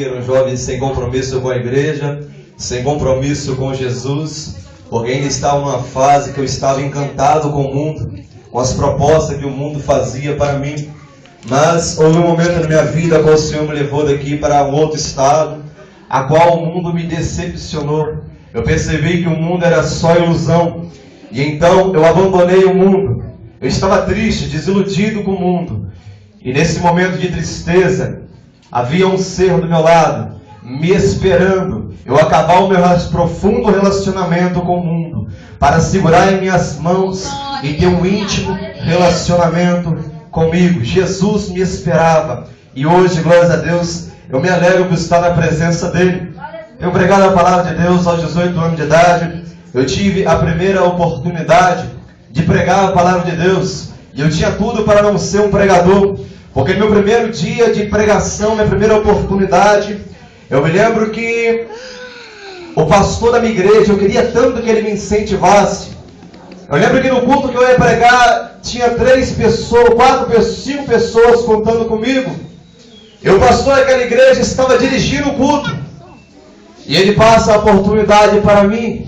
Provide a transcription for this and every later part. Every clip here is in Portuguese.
Um jovem sem compromisso com a igreja, sem compromisso com Jesus, porque ainda estava numa fase que eu estava encantado com o mundo, com as propostas que o mundo fazia para mim. Mas houve um momento na minha vida qual o Senhor me levou daqui para um outro estado, a qual o mundo me decepcionou. Eu percebi que o mundo era só ilusão, e então eu abandonei o mundo. Eu estava triste, desiludido com o mundo, e nesse momento de tristeza, havia um ser do meu lado, me esperando eu acabar o meu profundo relacionamento com o mundo, para segurar em minhas mãos e ter um íntimo relacionamento comigo. Jesus me esperava, e hoje, glórias a Deus, eu me alegro por estar na presença dele. Tenho pregado a palavra de Deus aos 18 anos de idade. Eu tive a primeira oportunidade de pregar a palavra de Deus, e eu tinha tudo para não ser um pregador, porque no meu primeiro dia de pregação, minha primeira oportunidade, eu me lembro que o pastor da minha igreja, eu queria tanto que ele me incentivasse. Eu lembro que no culto que eu ia pregar, tinha 3 pessoas, 4 pessoas, 5 pessoas contando comigo. E o pastor daquela igreja estava dirigindo o culto. E ele passa a oportunidade para mim.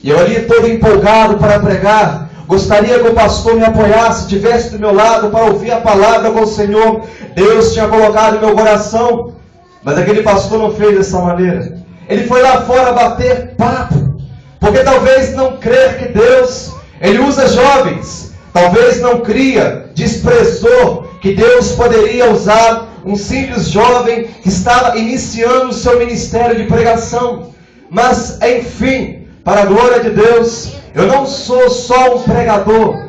E eu ali todo empolgado para pregar. Gostaria que o pastor me apoiasse, estivesse do meu lado para ouvir a palavra com o Senhor. Deus tinha colocado no meu coração. Mas aquele pastor não fez dessa maneira. Ele foi lá fora bater papo. Porque talvez não crer que Deus, Ele usa jovens. Talvez não cria, desprezou que Deus poderia usar um simples jovem que estava iniciando o seu ministério de pregação. Mas, enfim, para a glória de Deus, eu não sou só um pregador,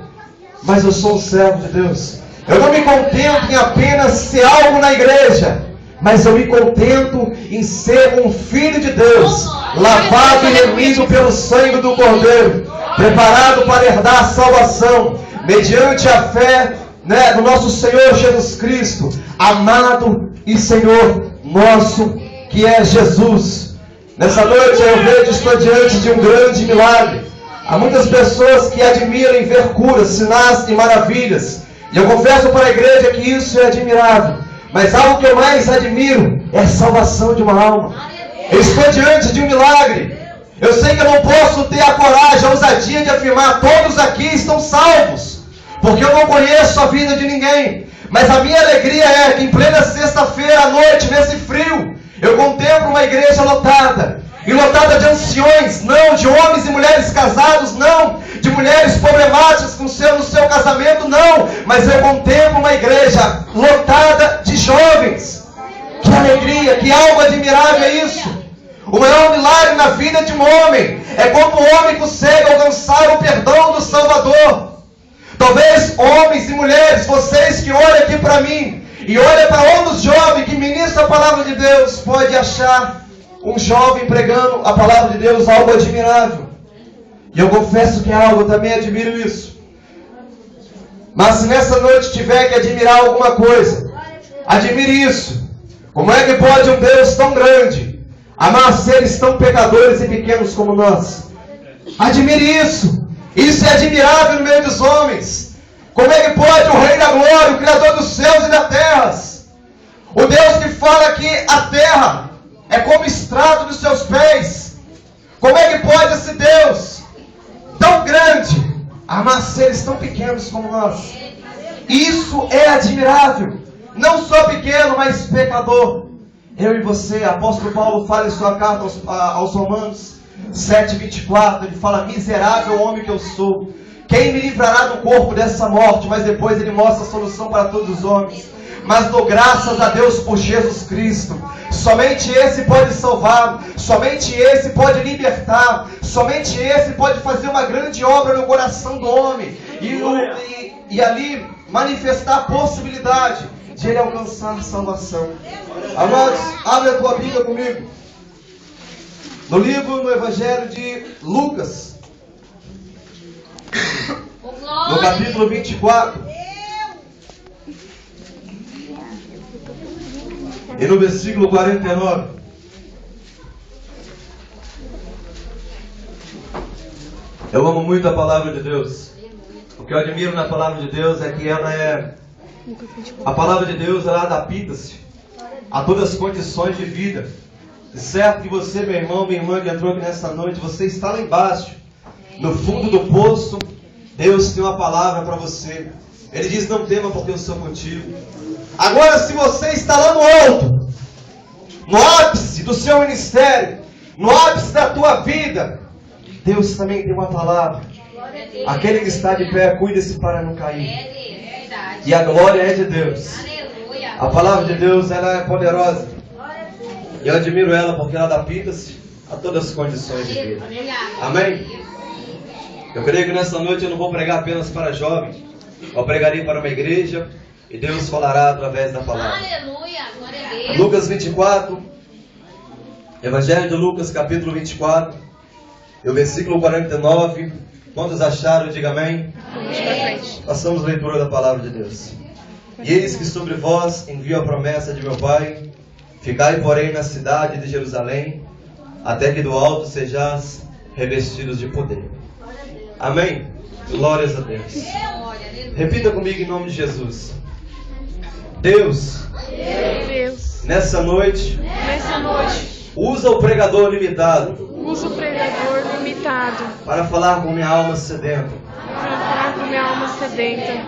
mas eu sou um servo de Deus. Eu não me contento em apenas ser algo na igreja, mas eu me contento em ser um filho de Deus, lavado e remido pelo sangue do Cordeiro, preparado para herdar a salvação, mediante a fé no nosso Senhor Jesus Cristo, amado e Senhor nosso, que é Jesus. Nessa noite eu vejo, estou diante de um grande milagre. Há muitas pessoas que admiram em ver curas, sinais e maravilhas. E eu confesso para a igreja que isso é admirável. Mas algo que eu mais admiro é a salvação de uma alma. Eu estou diante de um milagre. Eu sei que eu não posso ter a coragem, a ousadia de afirmar todos aqui estão salvos, porque eu não conheço a vida de ninguém. Mas a minha alegria é que em plena sexta-feira à noite, nesse frio, eu contemplo uma igreja lotada. E lotada de anciões, não, de homens e mulheres casados, não, de mulheres problemáticas no seu casamento, não, mas eu contemplo uma igreja lotada de jovens. Que alegria, que algo admirável é isso. O maior milagre na vida de um homem é quando o homem consegue alcançar o perdão do Salvador. Talvez homens e mulheres, vocês que olham aqui para mim e olham para outros jovens que ministram a palavra de Deus, pode achar um jovem pregando a palavra de Deus algo admirável. E eu confesso que é algo, eu também admiro isso. Mas se nessa noite tiver que admirar alguma coisa, admire isso. Como é que pode um Deus tão grande amar seres tão pecadores e pequenos como nós? Admire isso. Isso é admirável no meio dos homens. Como é que pode o Rei da Glória, o Criador dos céus e da terra, o Deus que fala que a terra é como estrado dos seus pés, como é que pode esse Deus tão grande amar seres tão pequenos como nós? Isso é admirável. Não só pequeno, mas pecador. Eu e você, apóstolo Paulo fala em sua carta aos Romanos 7:24, ele fala: miserável homem que eu sou, quem me livrará do corpo dessa morte? Mas depois ele mostra a solução para todos os homens. Mas dou graças a Deus por Jesus Cristo. Somente esse pode salvar, somente esse pode libertar, somente esse pode fazer uma grande obra no coração do homem e ali manifestar a possibilidade de ele alcançar salvação. Amados, abre a tua Bíblia comigo no Evangelho de Lucas, no capítulo 24 e no versículo 49. Eu amo muito a palavra de Deus. O que eu admiro na palavra de Deus é que ela é... A palavra de Deus, ela adapta-se. a todas as condições de vida. De certo que você, meu irmão, minha irmã que entrou aqui nessa noite, você está lá embaixo, no fundo do poço. Deus tem uma palavra para você. Ele diz: não tema, porque eu sou contigo. Agora, se você está lá no alto, no ápice do seu ministério, no ápice da tua vida, Deus também tem uma palavra. Aquele que está de pé, cuide-se para não cair. E a glória é de Deus. A palavra de Deus, ela é poderosa. E eu admiro ela porque ela adapta-se a todas as condições de vida. Amém? Eu creio que nessa noite eu não vou pregar apenas para jovens. Eu pregarei para uma igreja e Deus falará através da palavra. Aleluia, glória a Deus. Lucas 24, Evangelho de Lucas, capítulo 24, e o versículo 49. Quantos acharam? Diga amém. Passamos a leitura da palavra de Deus. E eis que sobre vós envio a promessa de meu Pai. Ficai, porém, na cidade de Jerusalém, até que do alto sejais revestidos de poder. Amém? Glórias a Deus. Repita comigo em nome de Jesus. Deus, nessa noite, usa o pregador limitado para falar com minha alma sedenta.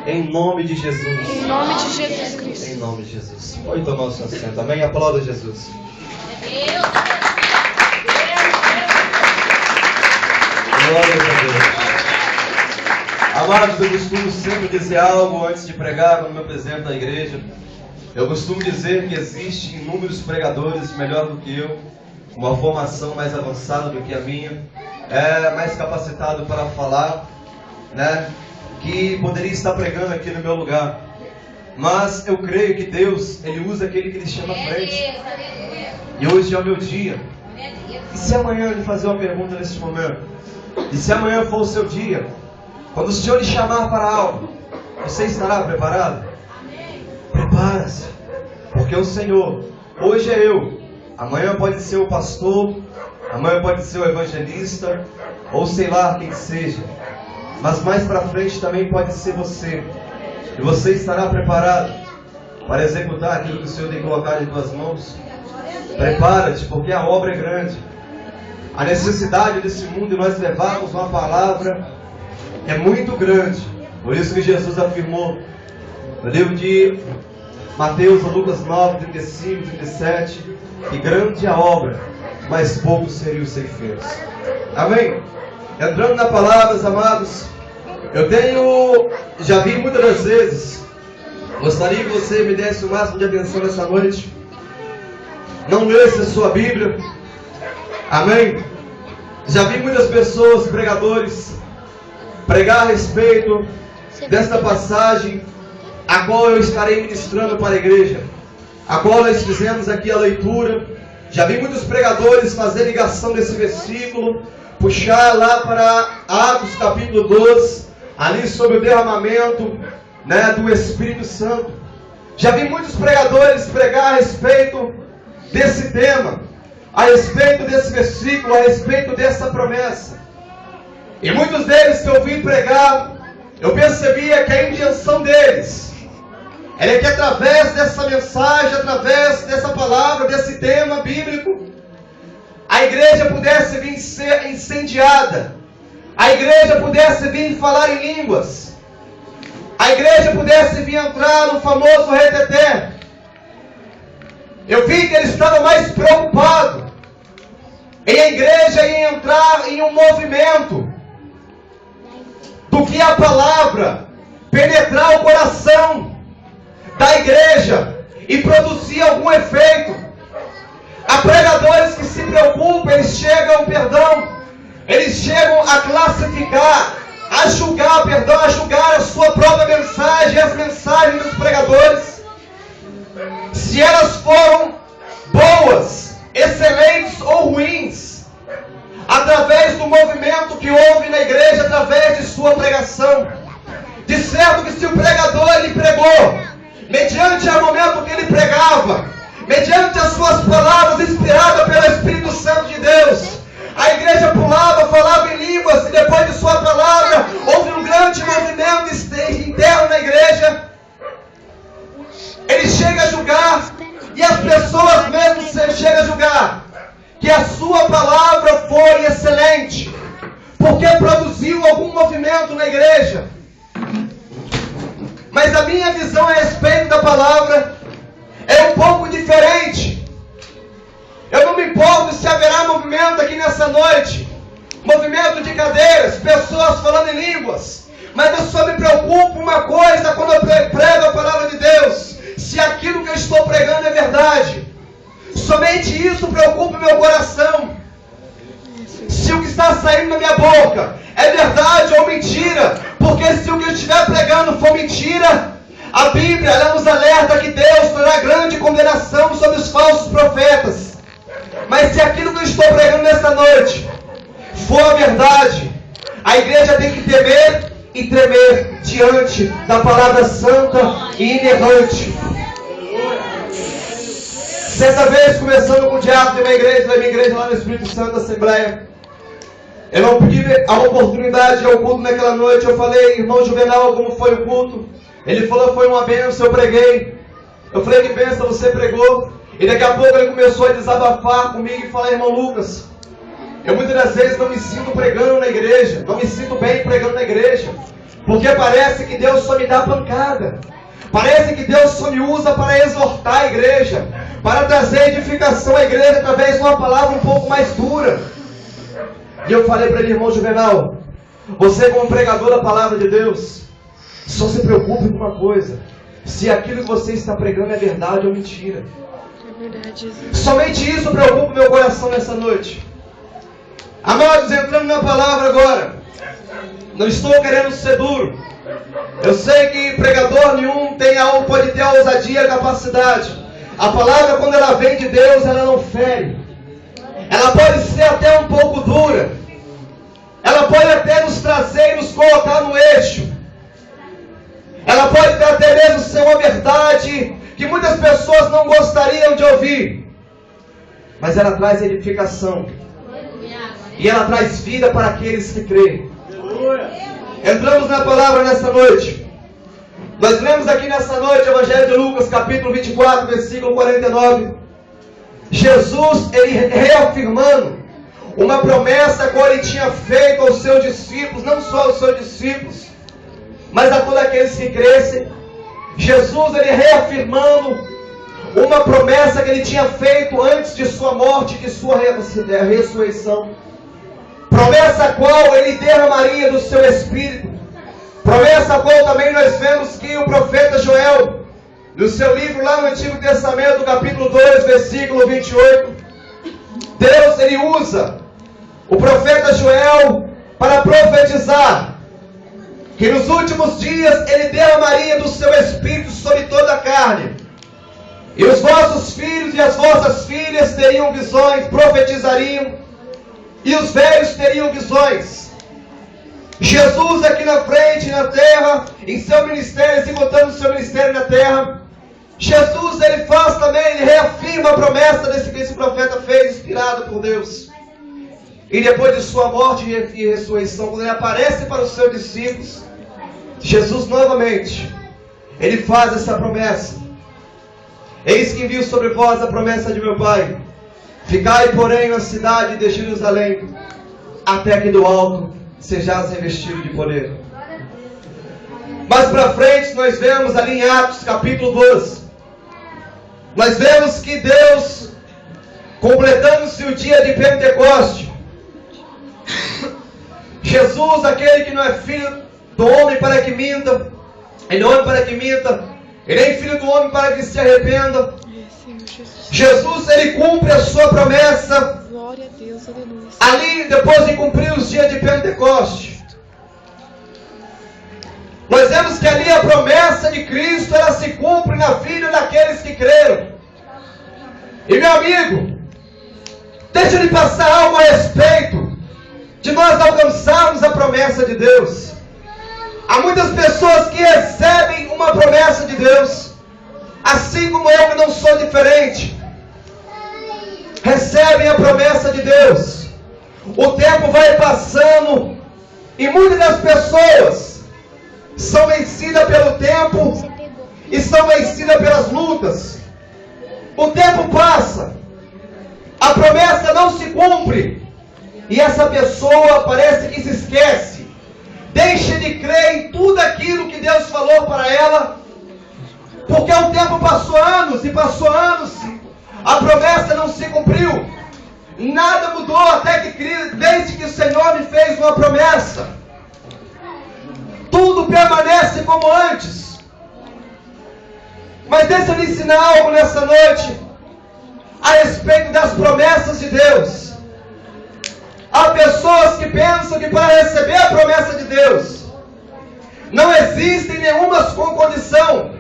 Em nome de Jesus. Em nome de Jesus Cristo. Em nome de Jesus. Pode tomar o seu assento. Amém? Aplauda Jesus. Glória a Deus. Amados, eu costumo sempre dizer algo antes de pregar quando me apresento na igreja. Eu costumo dizer que existem inúmeros pregadores melhor do que eu, uma formação mais avançada do que a minha, mais capacitado para falar, né? Que poderia estar pregando aqui no meu lugar. Mas eu creio que Deus, Ele usa aquele que Ele chama à frente. E hoje é o meu dia. E se amanhã eu lhe fazer uma pergunta nesse momento? E se amanhã for o seu dia? Quando o Senhor lhe chamar para algo, você estará preparado? Prepara-se. Porque o Senhor, hoje é eu. Amanhã pode ser o pastor. Amanhã pode ser o evangelista. Ou sei lá quem seja. Mas mais para frente também pode ser você. E você estará preparado para executar aquilo que o Senhor tem colocado em tuas mãos. Prepara-te, porque a obra é grande. A necessidade desse mundo de nós levarmos uma palavra é muito grande. Por isso que Jesus afirmou no livro de Mateus, Lucas 9, 35, 37, que grande é a obra, mas poucos seriam os ceifeiros. Amém? Entrando na palavra, amados, já vi muitas das vezes, gostaria que você me desse o máximo de atenção nessa noite. Não lesse a sua Bíblia. Amém? Já vi muitas pessoas, pregadores, pregar a respeito desta passagem, a qual eu estarei ministrando para a igreja, a qual nós fizemos aqui a leitura. Já vi muitos pregadores fazer ligação desse versículo, puxar lá para Atos capítulo 12, ali sobre o derramamento, né, do Espírito Santo. Já vi muitos pregadores pregar a respeito desse tema, a respeito desse versículo, a respeito dessa promessa. E muitos deles que eu vim pregar, eu percebia que a intenção deles era que através dessa mensagem, através dessa palavra, desse tema bíblico, a igreja pudesse vir ser incendiada, a igreja pudesse vir falar em línguas, a igreja pudesse vir entrar no famoso reteté. Eu vi que ele estava mais preocupado em a igreja em entrar em um movimento do que a palavra penetrar o coração da igreja e produzir algum efeito. Há pregadores que se preocupam, eles chegam a classificar, a julgar a sua própria mensagem, as mensagens dos pregadores, se elas foram boas, excelentes ou ruins, através do movimento que houve na igreja, através de sua pregação. De certo que se o pregador ele pregou, mediante o momento que ele pregava, mediante as suas palavras inspiradas pelo Espírito Santo de Deus, a igreja pulava, falava em línguas, e depois de sua palavra, houve um grande movimento interno na igreja. Ele chega a julgar, e as pessoas falando em línguas. Mas eu só me preocupo uma coisa quando eu prego a palavra de Deus: se aquilo que eu estou pregando é verdade. Somente isso preocupa o meu coração. Se o que está saindo da minha boca é verdade ou mentira. Porque se o que eu estiver pregando for mentira, a Bíblia ela nos alerta que Deus trará grande condenação sobre os falsos profetas. Mas se aquilo que eu estou pregando nessa noite for a verdade, a igreja tem que temer e tremer diante da palavra santa e inerrante. Certa vez, começando com o diácono de uma igreja, da minha igreja lá no Espírito Santo, da Assembleia, eu não pedi a oportunidade ao culto naquela noite. Eu falei: irmão Juvenal, como foi o culto? Ele falou: foi uma bênção, eu preguei. Eu falei: que bênção, você pregou? E daqui a pouco ele começou a desabafar comigo e falar: irmão Lucas, eu muitas das vezes não me sinto pregando na igreja, não me sinto bem pregando na igreja, porque parece que Deus só me dá pancada, parece que Deus só me usa para exortar a igreja, para trazer edificação à igreja através de uma palavra um pouco mais dura. E eu falei para ele: irmão Juvenal, você como pregador da palavra de Deus, só se preocupe com uma coisa: se aquilo que você está pregando é verdade ou mentira. É verdade. Somente isso preocupa o meu coração nessa noite. Amados, entrando na palavra agora, não estou querendo ser duro. Eu sei que pregador nenhum pode ter a ousadia e a capacidade. A palavra, quando ela vem de Deus, ela não fere. Ela pode ser até um pouco dura. Ela pode até nos trazer e nos colocar no eixo. Ela pode até mesmo ser uma verdade que muitas pessoas não gostariam de ouvir. Mas ela traz edificação. E ela traz vida para aqueles que creem. Entramos na palavra nessa noite. Nós lemos aqui nessa noite o Evangelho de Lucas, capítulo 24, versículo 49. Jesus, ele reafirmando uma promessa que ele tinha feito aos seus discípulos, não só aos seus discípulos, mas a todos aqueles que crescem. Jesus, ele reafirmando uma promessa que ele tinha feito antes de sua morte e de sua ressurreição. Promessa a qual ele derramaria do seu Espírito. Promessa a qual também nós vemos que o profeta Joel, no seu livro lá no Antigo Testamento, capítulo 2, versículo 28, Deus, ele usa o profeta Joel para profetizar que nos últimos dias ele derramaria do seu Espírito sobre toda a carne. E os vossos filhos e as vossas filhas teriam visões, profetizariam, e os velhos teriam visões. Jesus aqui na frente, na terra, em seu ministério, executando seu ministério na terra, Jesus, ele faz também, ele reafirma a promessa que esse profeta fez, inspirado por Deus. E depois de sua morte e ressurreição, quando ele aparece para os seus discípulos, Jesus novamente, ele faz essa promessa: eis que envio sobre vós a promessa de meu Pai. Ficai, porém, na cidade de Jerusalém, até que do alto sejais revestido de poder. Mais para frente, nós vemos ali em Atos, capítulo 12, nós vemos que Deus, completando-se o dia de Pentecoste, Jesus, aquele que não é filho do homem para que minta, e não homem para que minta, e nem filho do homem para que se arrependa, Jesus, ele cumpre a sua promessa. Glória a Deus, aleluia. Ali, depois de cumprir os dias de Pentecoste, nós vemos que ali a promessa de Cristo, ela se cumpre na vida daqueles que creram. E meu amigo, deixa eu lhe passar algo a respeito de nós alcançarmos a promessa de Deus. Há muitas pessoas que recebem uma promessa de Deus, assim como eu, que não sou diferente, recebem a promessa de Deus. O tempo vai passando e muitas das pessoas são vencidas pelo tempo e são vencidas pelas lutas. O tempo passa, a promessa não se cumpre e essa pessoa parece que se esquece, deixa de crer em tudo aquilo que Deus falou para ela, porque o tempo passou anos e passou anos, a promessa não se cumpriu, nada mudou até que desde que o Senhor me fez uma promessa. tudo permanece como antes. Mas deixa eu lhe ensinar algo nessa noite a respeito das promessas de Deus. Há pessoas que pensam que para receber a promessa de Deus não existe nenhuma condição.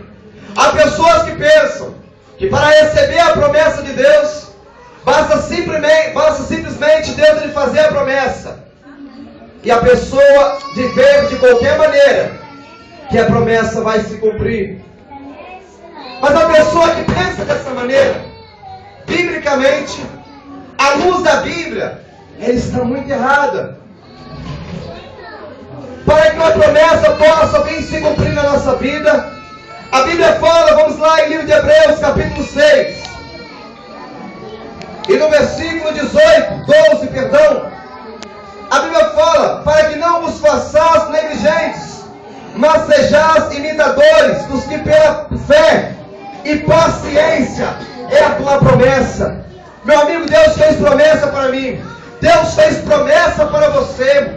Há pessoas que pensam que para receber a promessa de Deus basta simplesmente Deus lhe fazer a promessa e a pessoa viver de qualquer maneira que a promessa vai se cumprir. Mas a pessoa que pensa dessa maneira, biblicamente, à luz da Bíblia, ela está muito errada. Para que uma promessa possa vir se cumprir na nossa vida, a Bíblia fala, vamos lá em livro de Hebreus, capítulo 6. E no versículo 12, a Bíblia fala, para que não vos façais negligentes, mas sejais imitadores dos que pela fé e paciência é a tua promessa. Meu amigo, Deus fez promessa para mim. Deus fez promessa para você.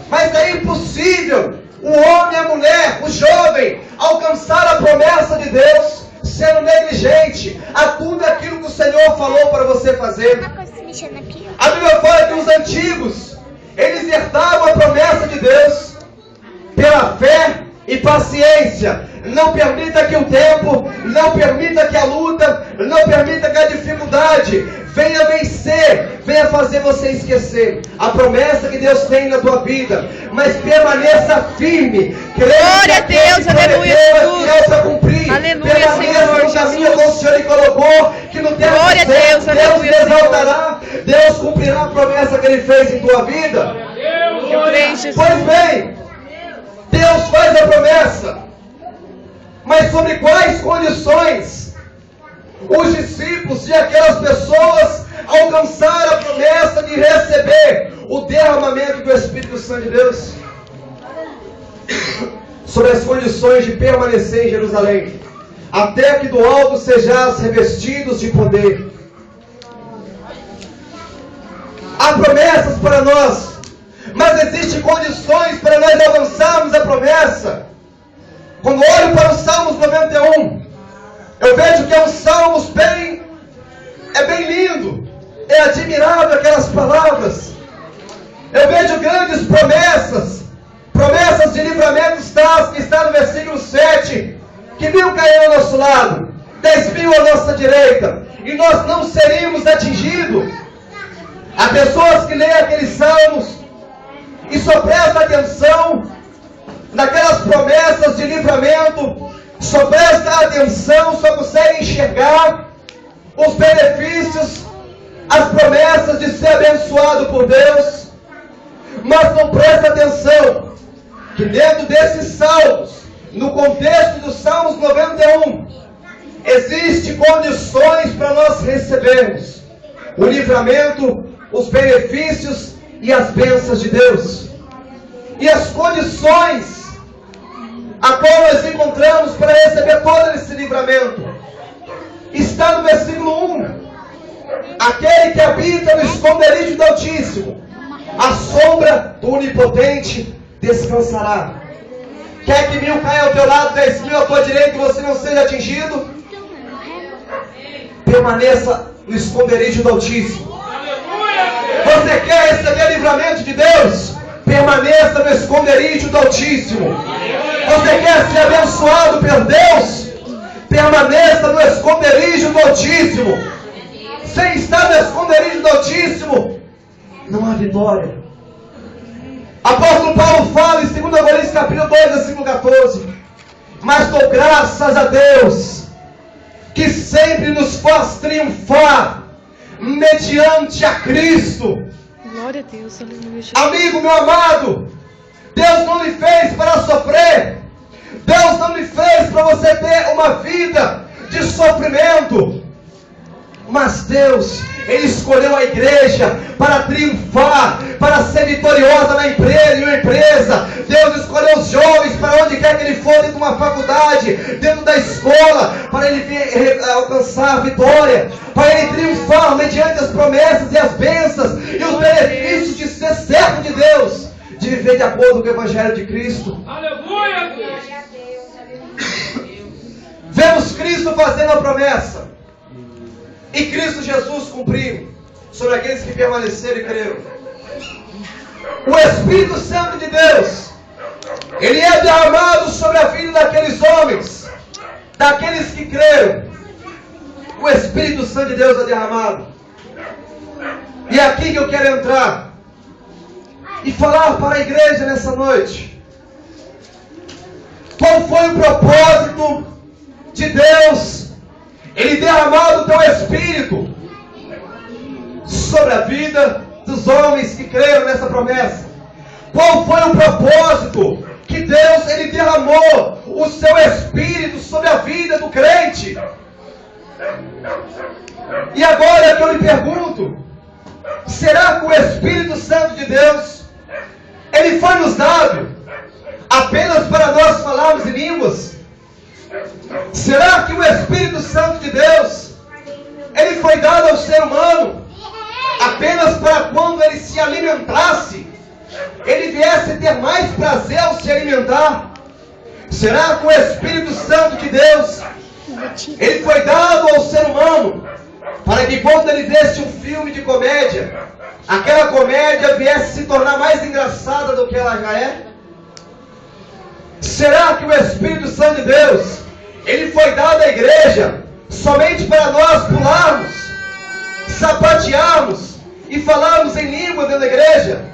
Mas é impossível o homem, a mulher, o jovem alcançar a promessa de Deus sendo negligente a tudo aquilo que o Senhor falou para você fazer. A Bíblia fala que os antigos, eles herdavam a promessa de Deus pela fé e paciência. Não permita que o tempo, não permita que a luta, não permita que a dificuldade venha vencer, venha fazer você esquecer a promessa que Deus tem na tua vida. Mas permaneça firme. Glória a Deus, aleluia, Jesus. Para cumprir. Aleluia, permaneça Senhor no caminho Jesus. que o Senhor lhe colocou, que no tempo Glória a certo, Deus, aleluia, Deus exaltará, Deus cumprirá a promessa que Ele fez em tua vida. Eu creio, Jesus. Pois bem, Deus faz a promessa, mas sobre quais condições os discípulos e aquelas pessoas alcançaram a promessa de receber o derramamento do Espírito Santo de Deus? Sobre as condições de permanecer em Jerusalém, até que do alto sejais revestidos de poder. Há promessas para nós, mas existem condições para nós avançarmos a promessa. Quando olho para o Salmos 91, eu vejo que é um Salmos bem lindo, é admirável aquelas palavras. Eu vejo grandes promessas de livramento que está no versículo 7, que 1000 cairão ao nosso lado, 10.000 à nossa direita, e nós não seríamos atingidos. Há pessoas que leem aqueles salmos e só prestam atenção naquelas promessas de livramento, só prestam atenção, só conseguem enxergar os benefícios, as promessas de ser abençoado por Deus, mas não presta atenção que dentro desses salmos, no contexto dos Salmos 91, existem condições para nós recebermos o livramento, os benefícios e as bênçãos de Deus. E as condições a qual nós encontramos para receber todo esse livramento está no versículo 1. Aquele que habita no esconderijo do Altíssimo, a sombra do Onipotente descansará. Quer que 1000 caia ao teu lado, 10.000 à tua direita e você não seja atingido? Permaneça no esconderijo do Altíssimo. Você quer receber livramento de Deus? Permaneça no esconderijo do Altíssimo. Você quer ser abençoado por Deus? Permaneça no esconderijo do Altíssimo. Sem estar no esconderijo do Altíssimo, não há vitória. Apóstolo Paulo fala em 2 Coríntios capítulo 2, versículo 14. Mas dou graças a Deus, que sempre nos faz triunfar mediante a Cristo. Glória a Deus, aleluia, Jesus. Amigo, meu amado, Deus não lhe fez para sofrer. Deus não lhe fez para você ter uma vida de sofrimento. Mas Deus, Ele escolheu a igreja para triunfar, para ser vitoriosa na empresa. Deus escolheu os jovens para onde quer que ele for, dentro de uma faculdade, dentro da escola, para ele vir alcançar a vitória, para ele triunfar mediante as promessas e as bênçãos e os benefícios de ser servo de Deus, de viver de acordo com o Evangelho de Cristo. Aleluia! Vemos Cristo fazendo a promessa. E Cristo Jesus cumpriu sobre aqueles que permaneceram e creram. O Espírito Santo de Deus, ele é derramado sobre a vida daqueles homens, daqueles que creram. O Espírito Santo de Deus é derramado. E é aqui que eu quero entrar e falar para a igreja nessa noite. Qual foi o propósito de Deus Ele derramar o teu Espírito sobre a vida dos homens que creram nessa promessa? Qual foi o propósito que Deus ele derramou o seu Espírito sobre a vida do crente? E agora que eu lhe pergunto, será que o Espírito Santo de Deus ele foi nos dado apenas para nós falarmos em línguas? Será que o Espírito Santo de Deus ele foi dado ao ser humano apenas para quando ele se alimentasse, ele viesse ter mais prazer ao se alimentar? Será que o Espírito Santo de Deus ele foi dado ao ser humano para que quando ele visse um filme de comédia, aquela comédia viesse se tornar mais engraçada do que ela já é? Será que o Espírito Santo de Deus ele foi dado à igreja somente para nós pularmos, sapatearmos e falarmos em língua dentro da igreja?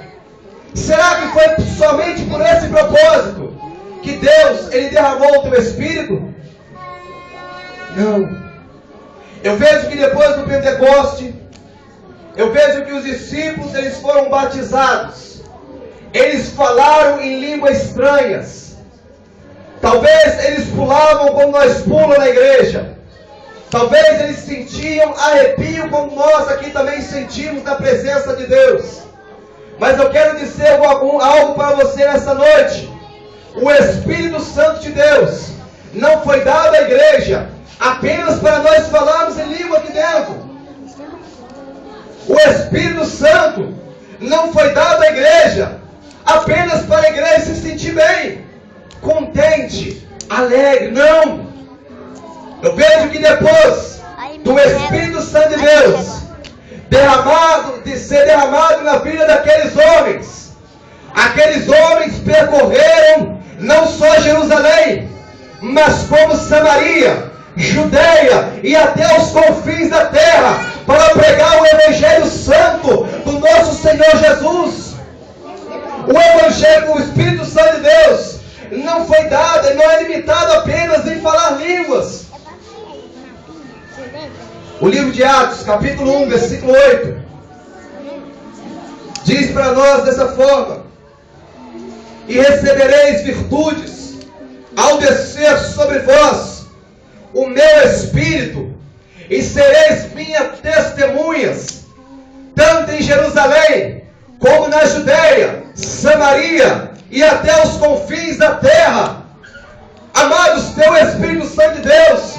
Será que foi somente por esse propósito que Deus ele derramou o teu Espírito? Não. Eu vejo que depois do Pentecoste, eu vejo que os discípulos eles foram batizados. Eles falaram em línguas estranhas. Talvez eles pulavam como nós pulamos na igreja. Talvez eles sentiam arrepio como nós aqui também sentimos na presença de Deus. Mas eu quero dizer algo para você nessa noite. O Espírito Santo de Deus não foi dado à igreja apenas para nós falarmos em língua aqui dentro. O Espírito Santo não foi dado à igreja apenas para a igreja se sentir bem, contente, alegre. Não. Eu vejo que depois do Espírito Santo de Deus ser derramado na vida daqueles homens, aqueles homens percorreram não só Jerusalém, mas como Samaria, Judeia e até os confins da terra, para pregar o Evangelho Santo do nosso Senhor Jesus. O Evangelho, o Espírito Santo de Deus não foi dado, ele não é limitado apenas em falar línguas. O livro de Atos, capítulo 1, versículo 8, diz para nós dessa forma: e recebereis virtudes ao descer sobre vós o meu Espírito, e sereis minhas testemunhas, tanto em Jerusalém, como na Judeia, Samaria e até os confins da terra. Amados, teu Espírito Santo de Deus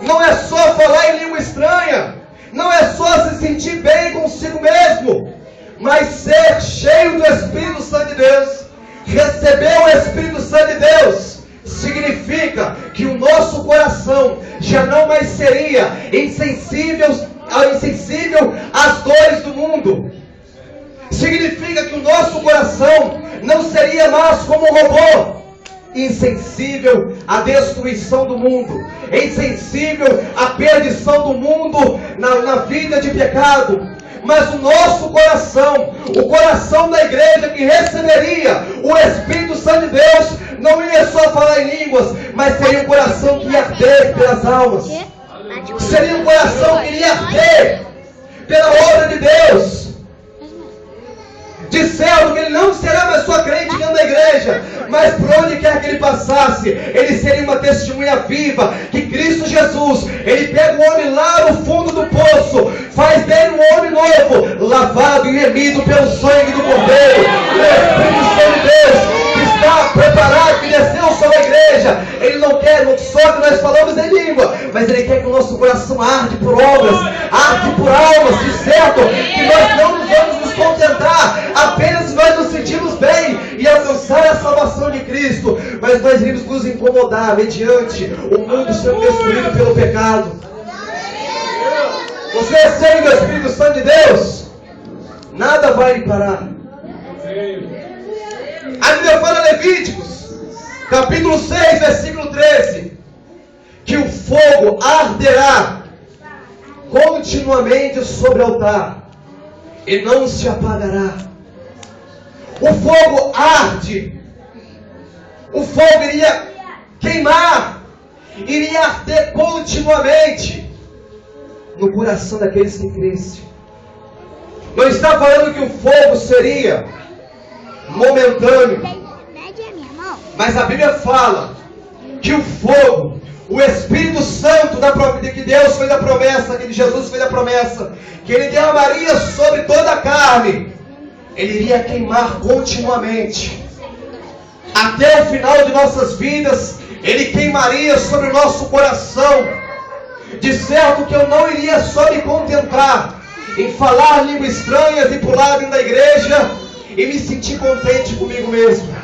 não é só falar em língua estranha, não é só se sentir bem consigo mesmo, mas ser cheio do Espírito Santo de Deus. Receber o Espírito Santo de Deus significa que o nosso coração já não mais seria insensível às dores do mundo. Significa que o nosso coração não seria mais como um robô, insensível à destruição do mundo, insensível à perdição do mundo na vida de pecado. Mas o nosso coração, o coração da igreja que receberia o Espírito Santo de Deus, não ia só falar em línguas, mas seria um coração que ia arder pelas almas. Seria um coração que ia arder pela obra de Deus. Disseram que ele não será mais só crente dentro da igreja, mas por onde quer que ele passasse, ele seria uma testemunha viva que Cristo Jesus, ele pega o homem lá no fundo do poço, faz dele um homem novo, lavado e remido pelo sangue do Cordeiro. O Espírito Santo de Deus que está preparado, que desceu sobre a igreja, ele não quer só que nós falamos em língua, mas ele quer que o nosso coração arde por obras, arde por almas, de certo, que nós não nos vamos nos contentar apenas nós nos sentimos bem e alcançamos alcançar a salvação de Cristo, mas nós iríamos nos incomodar mediante o mundo sendo destruído pelo pecado. Você é cheio do Espírito Santo de Deus, nada vai lhe parar. A Bíblia fala em Levíticos, capítulo 6, versículo 13, que o fogo arderá continuamente sobre o altar e não se apagará. O fogo arde, o fogo iria queimar, iria arder continuamente no coração daqueles que crescem. Não está falando que o fogo seria momentâneo, mas a Bíblia fala que o fogo, o Espírito Santo que Deus fez a promessa, que Jesus fez a promessa, que Ele derramaria sobre toda a carne, Ele iria queimar continuamente. Até o final de nossas vidas, Ele queimaria sobre o nosso coração. De certo que eu não iria só me contentar em falar línguas estranhas e pular dentro da igreja e me sentir contente comigo mesmo.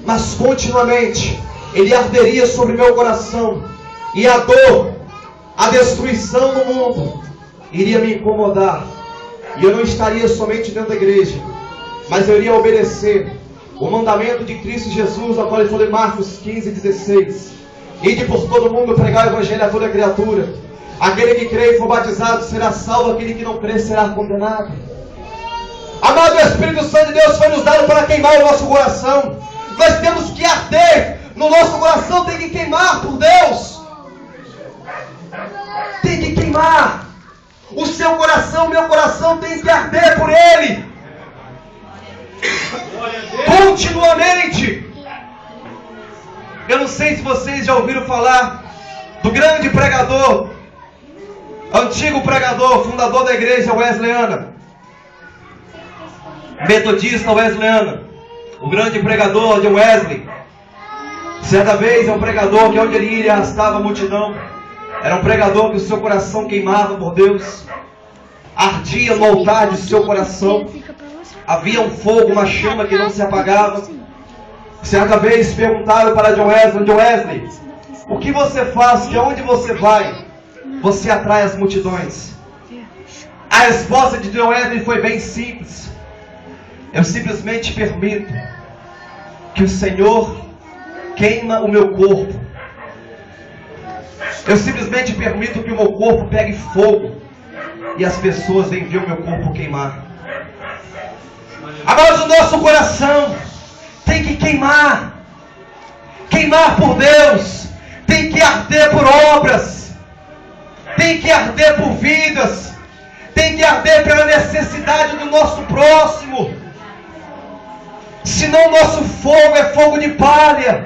Mas continuamente, Ele arderia sobre meu coração. E a dor, a destruição do mundo, iria me incomodar. E eu não estaria somente dentro da igreja, mas eu iria obedecer o mandamento de Cristo Jesus, ao qual Ele falou em Marcos 15:16. Ide por todo mundo pregar o evangelho a toda criatura. Aquele que crê e for batizado será salvo, aquele que não crê será condenado. Amado, o Espírito Santo de Deus foi nos dado para queimar o nosso coração. Nós temos que arder no nosso coração, tem que queimar por Deus. Tem que queimar. O seu coração, o meu coração tem que arder por Ele. Continuamente. Eu não sei se vocês já ouviram falar do grande pregador, antigo pregador, fundador da igreja Wesleyana, metodista Wesleyana, o grande pregador de Wesley. Certa vez é um pregador que onde ele ia arrastava a multidão. Era um pregador que o seu coração queimava por Deus, ardia no altar de seu coração. Havia um fogo, uma chama que não se apagava. Certa vez perguntaram para John Wesley, o que você faz, que onde você vai, você atrai as multidões? A resposta de John Wesley foi bem simples. Eu simplesmente permito que o Senhor queima o meu corpo. Eu simplesmente permito que o meu corpo pegue fogo e as pessoas venham ver o meu corpo queimar. Amados, o nosso coração tem que queimar. Queimar por Deus. Tem que arder por obras. Tem que arder por vidas. Tem que arder pela necessidade do nosso próximo. Senão o nosso fogo é fogo de palha.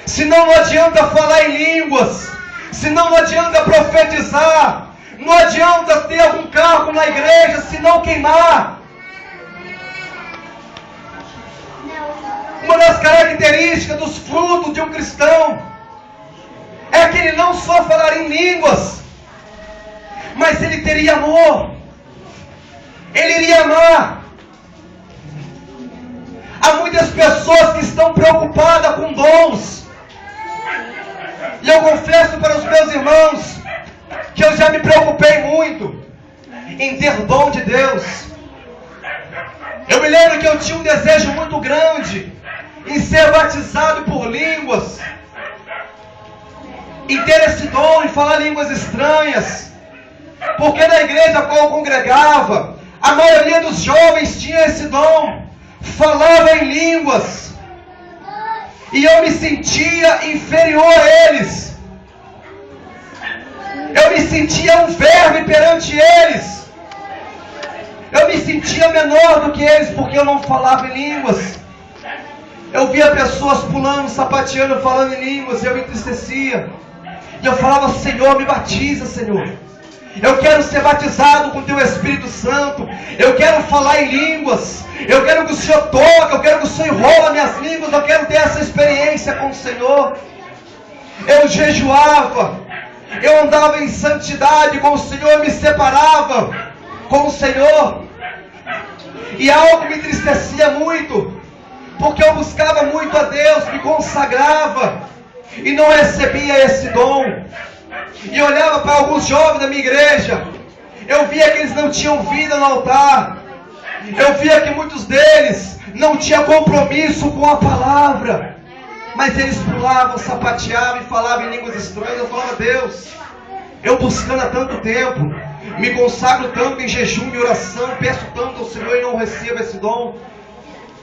Senão não adianta falar em línguas. Senão não adianta profetizar. Não adianta ter algum cargo na igreja se não queimar. Uma das características dos frutos de um cristão é que ele não só falaria em línguas, mas ele teria amor. Ele iria amar. Há muitas pessoas que estão preocupadas com dons. E eu confesso para os meus irmãos que eu já me preocupei muito em ter dom de Deus. Eu me lembro que eu tinha um desejo muito grande em ser batizado por línguas, em ter esse dom, em falar línguas estranhas, porque na igreja a qual eu congregava, a maioria dos jovens tinha esse dom, falava em línguas, e eu me sentia inferior a eles, eu me sentia um verme perante eles, eu me sentia menor do que eles, porque eu não falava em línguas. Eu via pessoas pulando, sapateando, falando em línguas, e eu me entristecia. E eu falava, Senhor, me batiza, Senhor. Eu quero ser batizado com Teu Espírito Santo. Eu quero falar em línguas. Eu quero que o Senhor toque, eu quero que o Senhor enrola minhas línguas. Eu quero ter essa experiência com o Senhor. Eu jejuava. Eu andava em santidade com o Senhor, me separava com o Senhor. E algo me entristecia muito. porque eu buscava muito a Deus, me consagrava e não recebia esse dom. E olhava para alguns jovens da minha igreja, eu via que eles não tinham vida no altar, eu via que muitos deles não tinham compromisso com a palavra, mas eles pulavam, sapateavam e falavam em línguas estranhas. Eu falava: Deus, eu buscando há tanto tempo, me consagro tanto em jejum e oração, peço tanto ao Senhor e não recebo esse dom.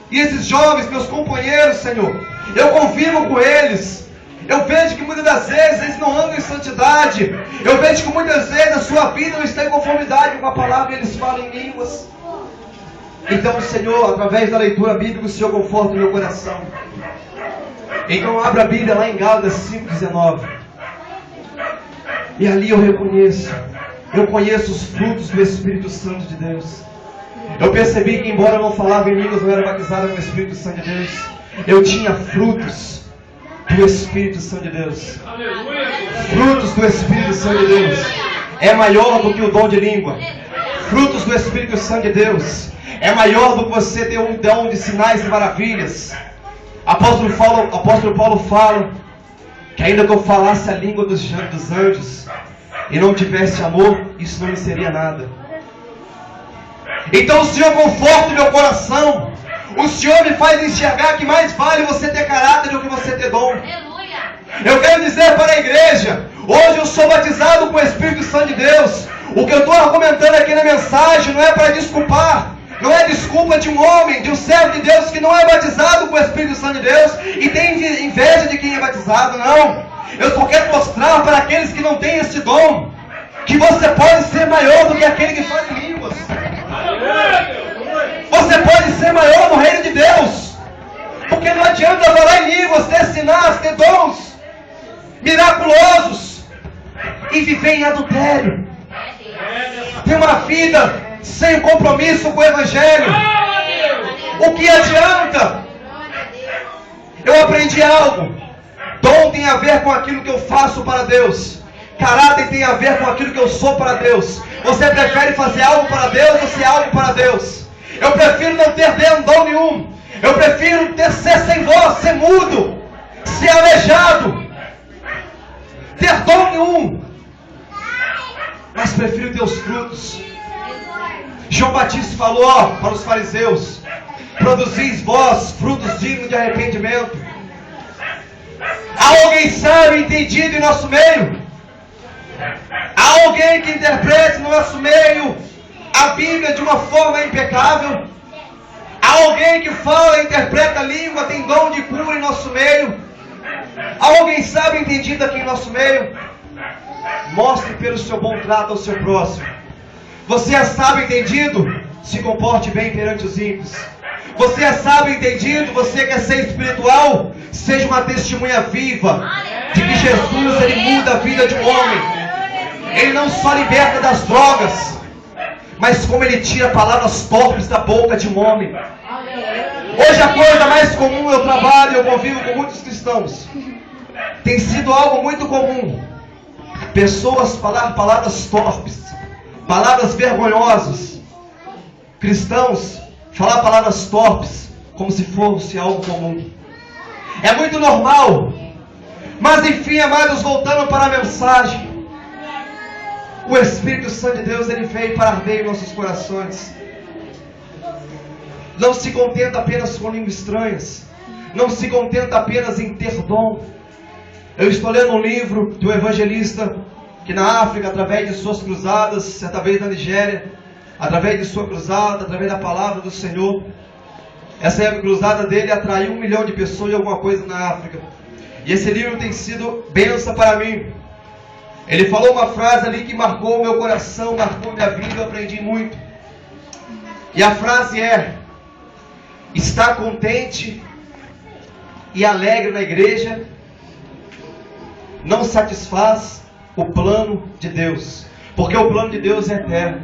E esses jovens, meus companheiros, Senhor, eu convivo com eles, eu vejo que muitas das vezes eles não andam em santidade, eu vejo que muitas vezes a sua vida não está em conformidade com a palavra e eles falam em línguas. Então o Senhor, através da leitura bíblica, o Senhor conforta o meu coração. Então abra a Bíblia lá em Gálatas 5,19. E ali eu conheço os frutos do Espírito Santo de Deus. Eu percebi que, embora eu não falava em línguas, não era batizado com o Espírito Santo de Deus, eu tinha frutos do Espírito Santo de Deus. Frutos do Espírito Santo de Deus é maior do que o dom de língua. Frutos do Espírito Santo de Deus é maior do que você ter um dom de sinais e maravilhas. Apóstolo Paulo fala que ainda que eu falasse a língua dos anjos e não tivesse amor, isso não me seria nada. Então o Senhor conforta o meu coração. O Senhor me faz enxergar que mais vale você ter caráter do que você ter dom. Eu quero dizer para a igreja, hoje eu sou batizado com o Espírito Santo de Deus. O que eu estou argumentando aqui na mensagem não é para desculpar, não é desculpa de um homem, de um servo de Deus que não é batizado com o Espírito Santo de Deus e tem inveja de quem é batizado, não. Eu só quero mostrar para aqueles que não têm esse dom, que você pode ser maior do que aquele que fala em línguas. Você pode ser maior no reino de Deus, porque não adianta falar em línguas, ter sinais, ter dons miraculosos e viver em adultério, ter uma vida sem compromisso com o Evangelho. O que adianta? Eu aprendi algo. Dom tem a ver com aquilo que eu faço para Deus. Caráter tem a ver com aquilo que eu sou para Deus. Você prefere fazer algo para Deus ou ser algo para Deus? Eu prefiro não ter dom nenhum. Eu prefiro ser sem voz, ser mudo, ser aleijado, ter dom nenhum, mas prefiro ter os frutos. João Batista falou para os fariseus: produzis vós frutos dignos de arrependimento. Há alguém sábio e entendido em nosso meio? Há alguém que interprete no nosso meio a Bíblia de uma forma impecável? Há alguém que fala, interpreta a língua, tem dom de cura em nosso meio? Há alguém sábio e entendido aqui em nosso meio? Mostre pelo seu bom trato ao seu próximo. Você é sábio e entendido? Se comporte bem perante os ímpios. Você é sábio e entendido? Você quer ser espiritual? Seja uma testemunha viva de que Jesus, ele muda a vida de um homem. Ele não só liberta das drogas, mas como ele tira palavras torpes da boca de um homem. Hoje a coisa mais comum, eu trabalho, eu convivo com muitos cristãos, tem sido algo muito comum. Pessoas falar palavras torpes, palavras vergonhosas. Cristãos falar palavras torpes como se fosse algo comum. É muito normal. Mas enfim, amados, voltando para a mensagem, o Espírito Santo de Deus, ele veio para arder em nossos corações. Não se contenta apenas com línguas estranhas, não se contenta apenas em ter dom. Eu estou lendo um livro de um evangelista que na África, através de suas cruzadas, certa vez na Nigéria, através de sua cruzada, através da palavra do Senhor, essa cruzada dele atraiu 1 milhão de pessoas e alguma coisa na África. E esse livro tem sido bênção para mim. Ele falou uma frase ali que marcou o meu coração, marcou minha vida, eu aprendi muito. E a frase é: estar contente e alegre na igreja não satisfaz o plano de Deus, porque o plano de Deus é eterno.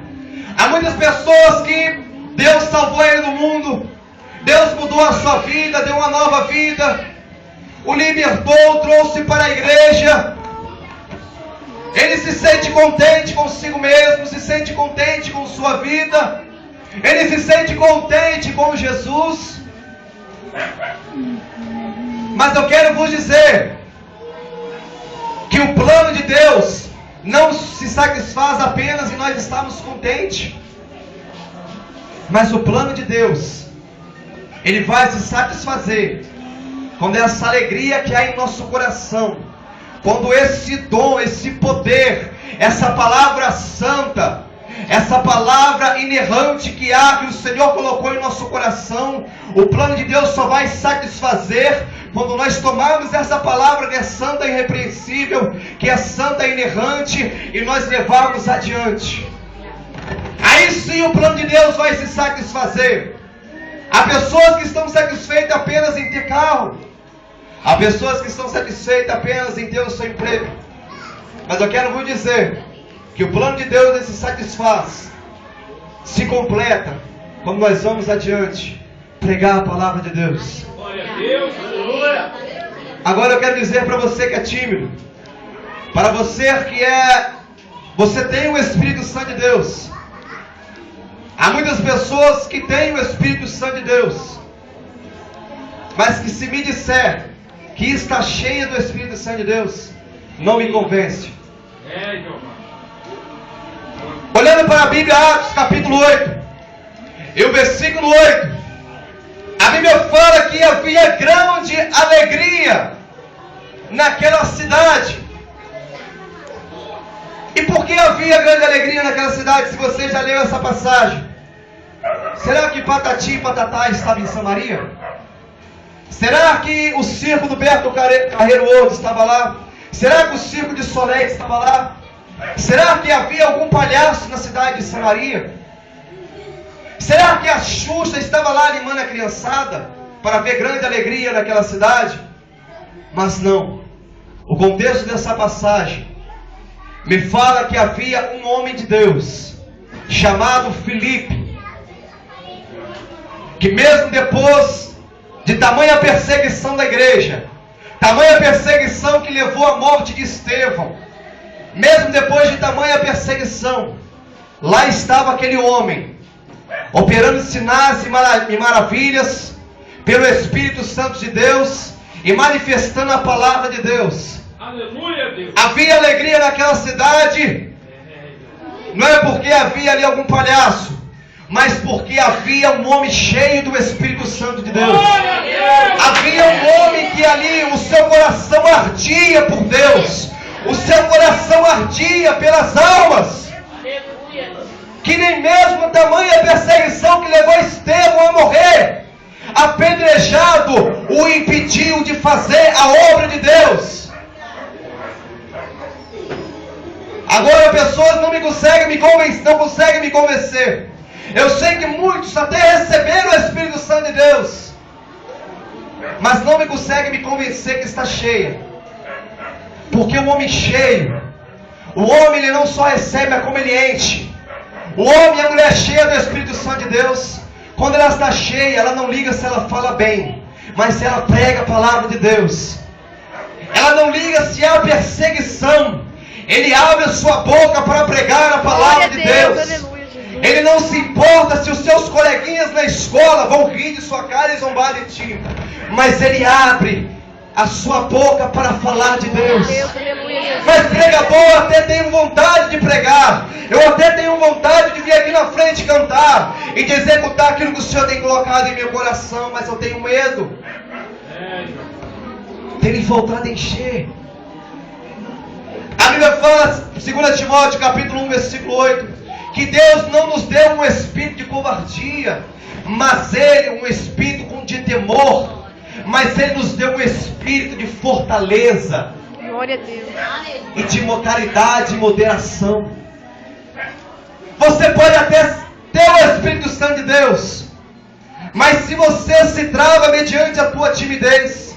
Há muitas pessoas que Deus salvou ele do mundo, Deus mudou a sua vida, deu uma nova vida, o libertou, trouxe para a igreja. Ele se sente contente consigo mesmo, se sente contente com sua vida, ele se sente contente com Jesus, Mas eu quero vos dizer que o plano de Deus não se satisfaz apenas em nós estarmos contentes. Mas o plano de Deus, Ele vai se satisfazer quando essa alegria que há em nosso coração, quando esse dom, esse poder, essa palavra santa, essa palavra inerrante que o Senhor colocou em nosso coração, o plano de Deus só vai satisfazer quando nós tomarmos essa palavra que é santa e irrepreensível, que é santa e inerrante, e nós levarmos adiante. Aí sim o plano de Deus vai se satisfazer. Há pessoas que estão satisfeitas apenas em ter carro. Há pessoas que estão satisfeitas apenas em ter o seu emprego. Mas eu quero vos dizer que o plano de Deus ele se satisfaz, se completa, quando nós vamos adiante pregar a palavra de Deus. Agora eu quero dizer para você que é tímido, para você que você tem o Espírito Santo de Deus. Há muitas pessoas que têm o Espírito Santo de Deus, mas que se me disser que está cheia do Espírito Santo de Deus, não me convence. Olhando para a Bíblia, Atos capítulo 8, e o versículo 8, a Bíblia fala que havia grande alegria naquela cidade. E por que havia grande alegria naquela cidade, se você já leu essa passagem? Será que Patati e Patatá estava em Samaria? Será que o circo do Berto Carreiro World estava lá? Será que o circo de Soleil estava lá? Será que havia algum palhaço na cidade de Samaria? Será que a Xuxa estava lá animando a criançada para ver grande alegria naquela cidade? Mas não. O contexto dessa passagem me fala que havia um homem de Deus chamado Filipe, que mesmo depois de tamanha perseguição da igreja, tamanha perseguição que levou à morte de Estevão, mesmo depois de tamanha perseguição, lá estava aquele homem, operando sinais e maravilhas, pelo Espírito Santo de Deus, e manifestando a palavra de Deus. Aleluia, Deus. Havia alegria naquela cidade, não é porque havia ali algum palhaço, mas porque havia um homem cheio do Espírito Santo de Deus. Havia um homem que ali o seu coração ardia por Deus, o seu coração ardia pelas almas, que nem mesmo a tamanha perseguição que levou Estevão a morrer, apedrejado, o impediu de fazer a obra de Deus. Agora pessoas não conseguem me convencer. Eu sei que muitos até receberam o Espírito Santo de Deus, mas não conseguem me convencer que está cheia. Porque o homem cheio, o homem ele não só recebe, mas como ele enche. O homem e a mulher cheia do Espírito Santo de Deus, quando ela está cheia, ela não liga se ela fala bem, mas se ela prega a palavra de Deus. Ela não liga se há perseguição, ele abre a sua boca para pregar a palavra de Deus. Ele não se importa se os seus coleguinhas na escola vão rir de sua cara e zombar de ti, mas ele abre a sua boca para falar de Deus. Mas pregador, eu até tenho vontade de pregar, eu até tenho vontade de vir aqui na frente cantar e de executar aquilo que o Senhor tem colocado em meu coração, mas eu tenho medo. Tem faltado encher. A Bíblia fala, 2 Timóteo capítulo 1, versículo 8, que Deus não nos deu um espírito de covardia, mas Ele, um espírito de temor, mas Ele nos deu um espírito de fortaleza, Glória a Deus. e de caridade e moderação. Você pode até ter o Espírito Santo de Deus, mas se você se trava mediante a tua timidez,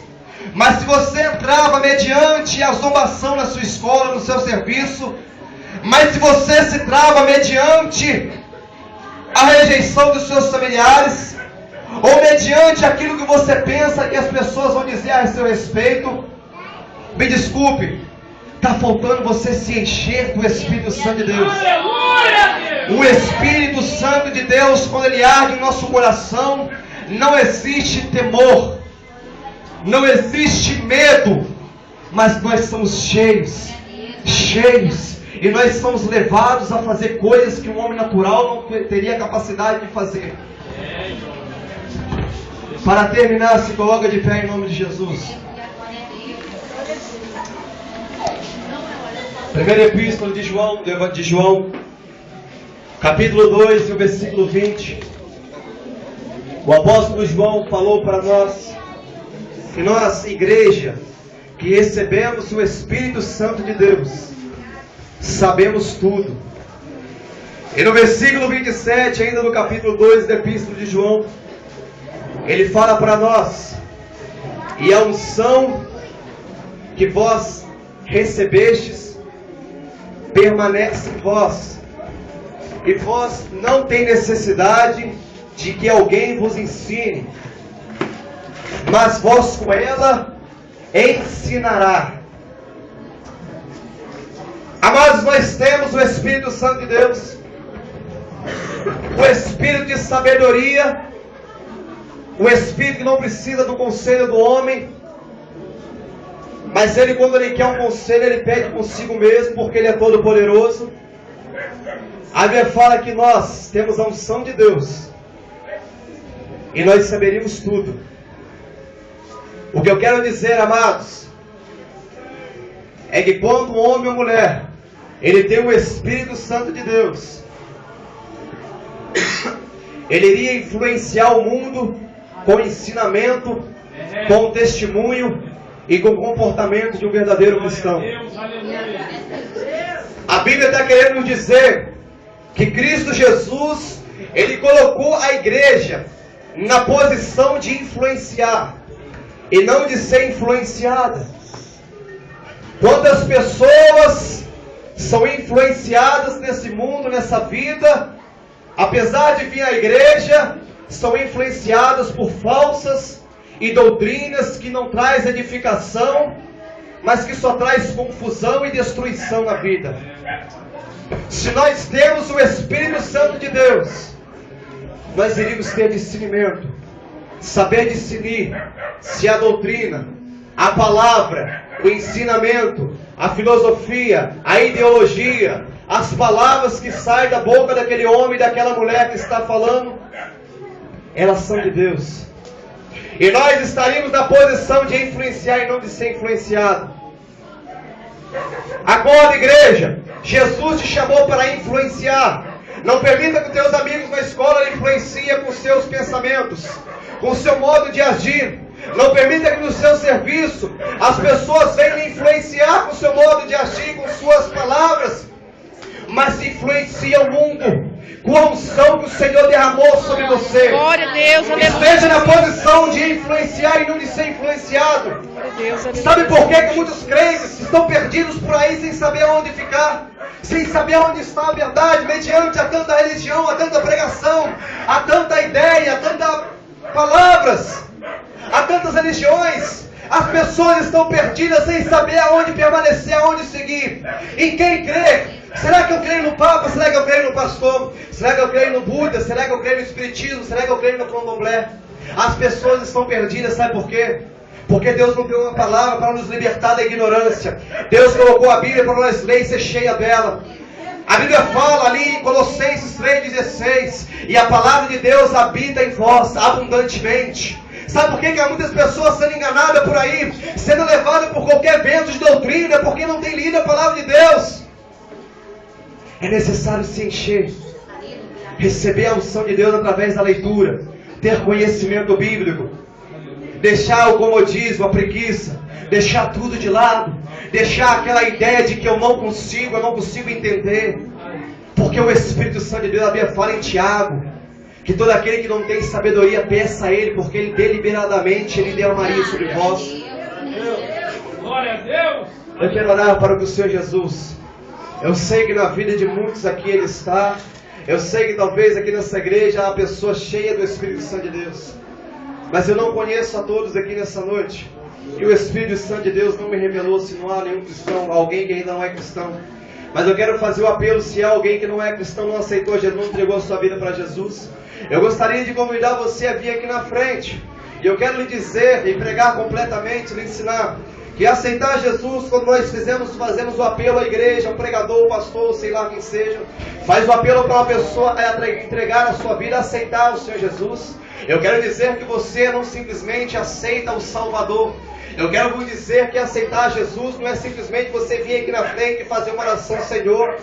mas se você trava mediante a zombação na sua escola, no seu serviço, mas se você se trava mediante a rejeição dos seus familiares, ou mediante aquilo que você pensa que as pessoas vão dizer a seu respeito, me desculpe, está faltando você se encher do Espírito Santo de Deus. O Espírito Santo de Deus, quando ele arde em nosso coração, não existe temor, não existe medo, mas nós somos cheios, e nós somos levados a fazer coisas que um homem natural não teria capacidade de fazer. Para terminar, se coloca de pé em nome de Jesus. Primeira epístola de João, capítulo 2, e o versículo 20. O apóstolo João falou para nós que nós, igreja, que recebemos o Espírito Santo de Deus, sabemos tudo. E no versículo 27, ainda no capítulo 2 da epístola de João, ele fala para nós: e a unção que vós recebestes permanece em vós, e vós não tem necessidade de que alguém vos ensine, mas vós com ela ensinará. Amados, nós temos o Espírito Santo de Deus, o Espírito de sabedoria, o Espírito que não precisa do conselho do homem, mas ele, quando ele quer um conselho, ele pede consigo mesmo, porque ele é todo poderoso. A Bíblia fala que nós temos a unção de Deus e nós saberíamos tudo. O que eu quero dizer, amados, é que quando um homem ou mulher ele tem o Espírito Santo de Deus, ele iria influenciar o mundo com ensinamento, com testemunho e com comportamento de um verdadeiro cristão. A Bíblia está querendo nos dizer que Cristo Jesus, ele colocou a igreja na posição de influenciar e não de ser influenciada. Quantas pessoas são influenciadas nesse mundo, nessa vida, apesar de vir à igreja, são influenciadas por falsas e doutrinas que não traz edificação, mas que só traz confusão e destruição na vida. Se nós temos o Espírito Santo de Deus, nós iríamos ter discernimento, saber discernir se a doutrina, a palavra, o ensinamento, a filosofia, a ideologia, as palavras que saem da boca daquele homem e daquela mulher que está falando, elas são de Deus. E nós estaríamos na posição de influenciar e não de ser influenciado. Acorda, igreja. Jesus te chamou para influenciar. Não permita que os teus amigos na escola lhe influenciem com seus pensamentos, com o seu modo de agir. Não permita que no seu serviço as pessoas venham lhe influenciar com o seu modo de agir, com suas palavras, mas influencia o mundo com a unção que o Senhor derramou sobre você. Glória a Deus, aleluia. Esteja na posição de influenciar e não de ser influenciado. Glória a Deus, aleluia. Sabe por que muitos crentes estão perdidos por aí sem saber onde ficar? Sem saber onde está a verdade, mediante a tanta religião, a tanta pregação, a tanta ideia, a tantas palavras, a tantas religiões. As pessoas estão perdidas sem saber aonde permanecer, aonde seguir, em quem crer. Será que eu creio no Papa? Será que eu creio no pastor? Será que eu creio no Buda? Será que eu creio no Espiritismo? Será que eu creio no Candomblé? As pessoas estão perdidas, sabe por quê? Porque Deus não deu uma palavra para nos libertar da ignorância. Deus colocou a Bíblia para nós ler e ser cheia dela. A Bíblia fala ali em Colossenses 3,16: e a palavra de Deus habita em vós abundantemente. Sabe por que há muitas pessoas sendo enganadas por aí, sendo levadas por qualquer vento de doutrina, porque não tem lido a palavra de Deus? É necessário se encher, receber a unção de Deus através da leitura, ter conhecimento bíblico, deixar o comodismo, a preguiça, deixar tudo de lado, deixar aquela ideia de que eu não consigo entender, porque o Espírito Santo de Deus, a Bíblia fala em Tiago, que todo aquele que não tem sabedoria, peça a Ele, porque Ele deliberadamente Ele derramaria sobre vós. Glória a Deus! Eu quero orar para o Senhor Jesus. Eu sei que na vida de muitos aqui Ele está. Eu sei que talvez aqui nessa igreja há uma pessoa cheia do Espírito Santo de Deus. Mas eu não conheço a todos aqui nessa noite. E o Espírito Santo de Deus não me revelou se não há nenhum cristão, alguém que ainda não é cristão. Mas eu quero fazer o apelo, se há alguém que não é cristão, não aceitou Jesus, não entregou a sua vida para Jesus. Eu gostaria de convidar você a vir aqui na frente. E eu quero lhe dizer, e pregar completamente, lhe ensinar, que aceitar Jesus, quando nós fazemos o apelo à igreja, ao pregador, ao pastor, sei lá quem seja, faz o apelo para uma pessoa a entregar a sua vida, a aceitar o Senhor Jesus. Eu quero dizer que você não simplesmente aceita o Salvador. Eu quero vos dizer que aceitar Jesus não é simplesmente você vir aqui na frente e fazer uma oração: Senhor,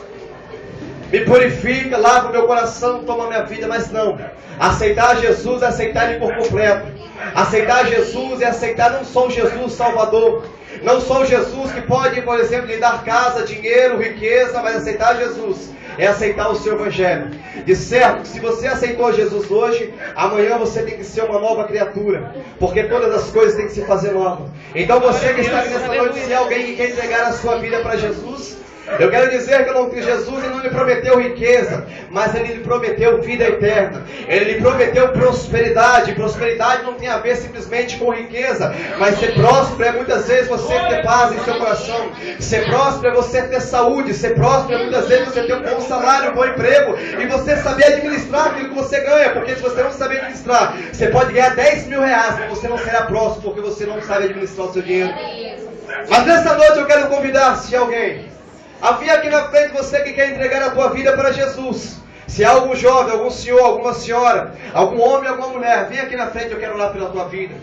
me purifica, lava o meu coração, toma minha vida. Mas não, aceitar Jesus é aceitar Ele por completo. Aceitar Jesus é aceitar não só o Jesus Salvador, não só o Jesus que pode, por exemplo, lhe dar casa, dinheiro, riqueza, mas aceitar Jesus é aceitar o seu Evangelho. De certo, se você aceitou Jesus hoje, amanhã você tem que ser uma nova criatura, porque todas as coisas têm que se fazer nova. Então você que está aqui nessa noite, se é alguém que quer entregar a sua vida para Jesus, eu quero dizer que Jesus não lhe prometeu riqueza, mas Ele lhe prometeu vida eterna. Ele lhe prometeu prosperidade. Prosperidade não tem a ver simplesmente com riqueza, mas ser próspero é muitas vezes você ter paz em seu coração. Ser próspero é você ter saúde. Ser próspero é muitas vezes você ter um bom salário, um bom emprego, e você saber administrar aquilo que você ganha. Porque se você não saber administrar, você pode ganhar 10 mil reais, mas você não será próspero porque você não sabe administrar o seu dinheiro. Mas nessa noite eu quero convidar, se alguém havia aqui na frente, você que quer entregar a tua vida para Jesus. Se há algum jovem, algum senhor, alguma senhora, algum homem, alguma mulher, vem aqui na frente, eu quero orar pela tua vida.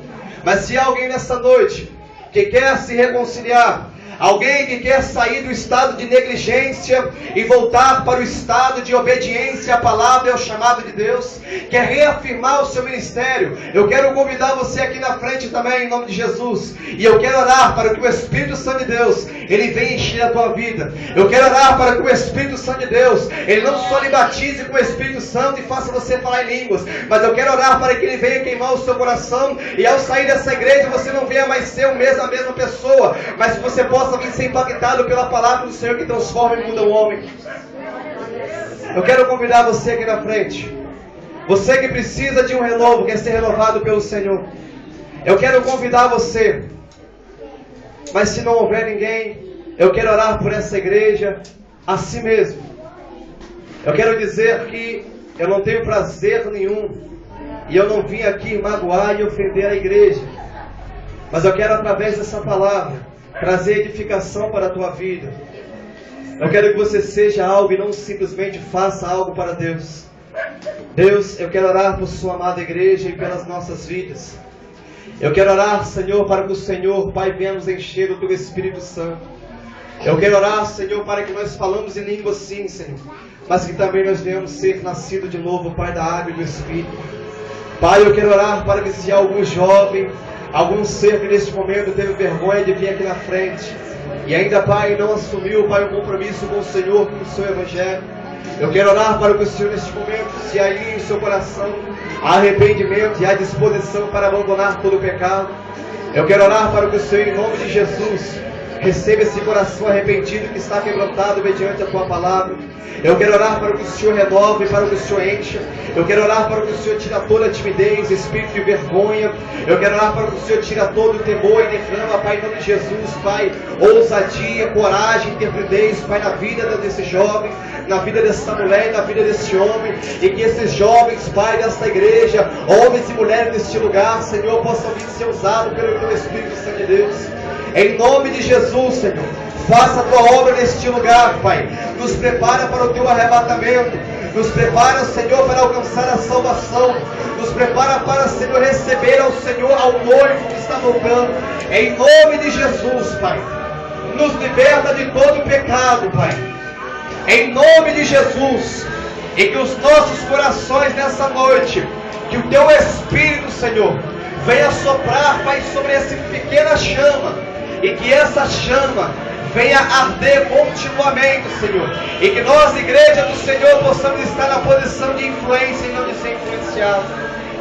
Mas se há alguém nessa noite que quer se reconciliar, alguém que quer sair do estado de negligência e voltar para o estado de obediência à palavra e ao chamado de Deus, quer reafirmar o seu ministério, eu quero convidar você aqui na frente também, em nome de Jesus. E eu quero orar para que o Espírito Santo de Deus, Ele venha encher a tua vida. Eu quero orar para que o Espírito Santo de Deus, Ele não só lhe batize com o Espírito Santo e faça você falar em línguas, mas eu quero orar para que Ele venha queimar o seu coração, e ao sair dessa igreja você não venha mais ser a mesma pessoa, mas que você possa vir ser impactado pela palavra do Senhor que transforma e muda o homem. Eu quero convidar você aqui na frente, você que precisa de um renovo, quer ser renovado pelo Senhor. Eu quero convidar você, mas se não houver ninguém, eu quero orar por essa igreja a si mesmo. Eu quero dizer que eu não tenho prazer nenhum, e eu não vim aqui magoar e ofender a igreja, mas eu quero, através dessa palavra, trazer edificação para a tua vida. Eu quero que você seja algo e não simplesmente faça algo para Deus. Deus, eu quero orar por sua amada igreja e pelas nossas vidas. Eu quero orar, Senhor, para que o Senhor, Pai, venha nos encher do teu Espírito Santo. Eu quero orar, Senhor, para que nós falamos em língua sim, Senhor, mas que também nós venhamos ser nascidos de novo, Pai, da água e do Espírito. Pai, eu quero orar para que se há algum jovem, algum ser que neste momento teve vergonha de vir aqui na frente e ainda, Pai, não assumiu, Pai, o compromisso com o Senhor, com o seu Evangelho, eu quero orar para que o Senhor neste momento, se aí em seu coração há arrependimento e há disposição para abandonar todo o pecado, eu quero orar para que o Senhor, em nome de Jesus, receba esse coração arrependido que está quebrantado mediante a tua palavra. Eu quero orar para que o Senhor renove, para que o Senhor encha. Eu quero orar para que o Senhor tire toda a timidez, espírito de vergonha. Eu quero orar para que o Senhor tire todo o temor e derrama, Pai, em nome de Jesus, Pai, ousadia, coragem, intrepidez, Pai, na vida desse jovem, na vida dessa mulher e na vida desse homem. E que esses jovens, Pai, desta igreja, homens e mulheres deste lugar, Senhor, possam vir ser usados pelo teu Espírito Santo de Deus. Em nome de Jesus, Senhor, faça a tua obra neste lugar, Pai. Nos prepara para o teu arrebatamento. Nos prepara, Senhor, para alcançar a salvação. Nos prepara para, Senhor, receber ao Senhor, ao noivo que está voltando. Em nome de Jesus, Pai. Nos liberta de todo pecado, Pai. Em nome de Jesus. E que os nossos corações nessa noite, que o teu Espírito, Senhor, venha soprar, Pai, sobre essa pequena chama. E que essa chama venha arder continuamente, Senhor. E que nós, igreja do Senhor, possamos estar na posição de influência e não de ser influenciados.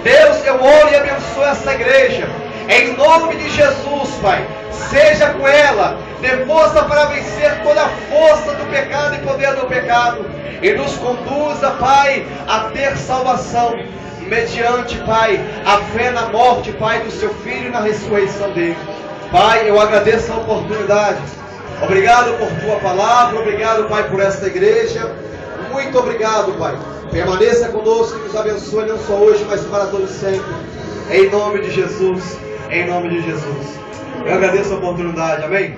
Deus, eu oro e abençoo essa igreja. Em nome de Jesus, Pai. Seja com ela. Dê força para vencer toda a força do pecado e poder do pecado. E nos conduza, Pai, a ter salvação. Mediante, Pai, a fé na morte, Pai, do seu Filho e na ressurreição dele. Pai, eu agradeço a oportunidade. Obrigado por tua palavra, obrigado, Pai, por esta igreja. Muito obrigado, Pai. Permaneça conosco e nos abençoe não só hoje, mas para todos sempre. Em nome de Jesus, em nome de Jesus. Eu agradeço a oportunidade, amém?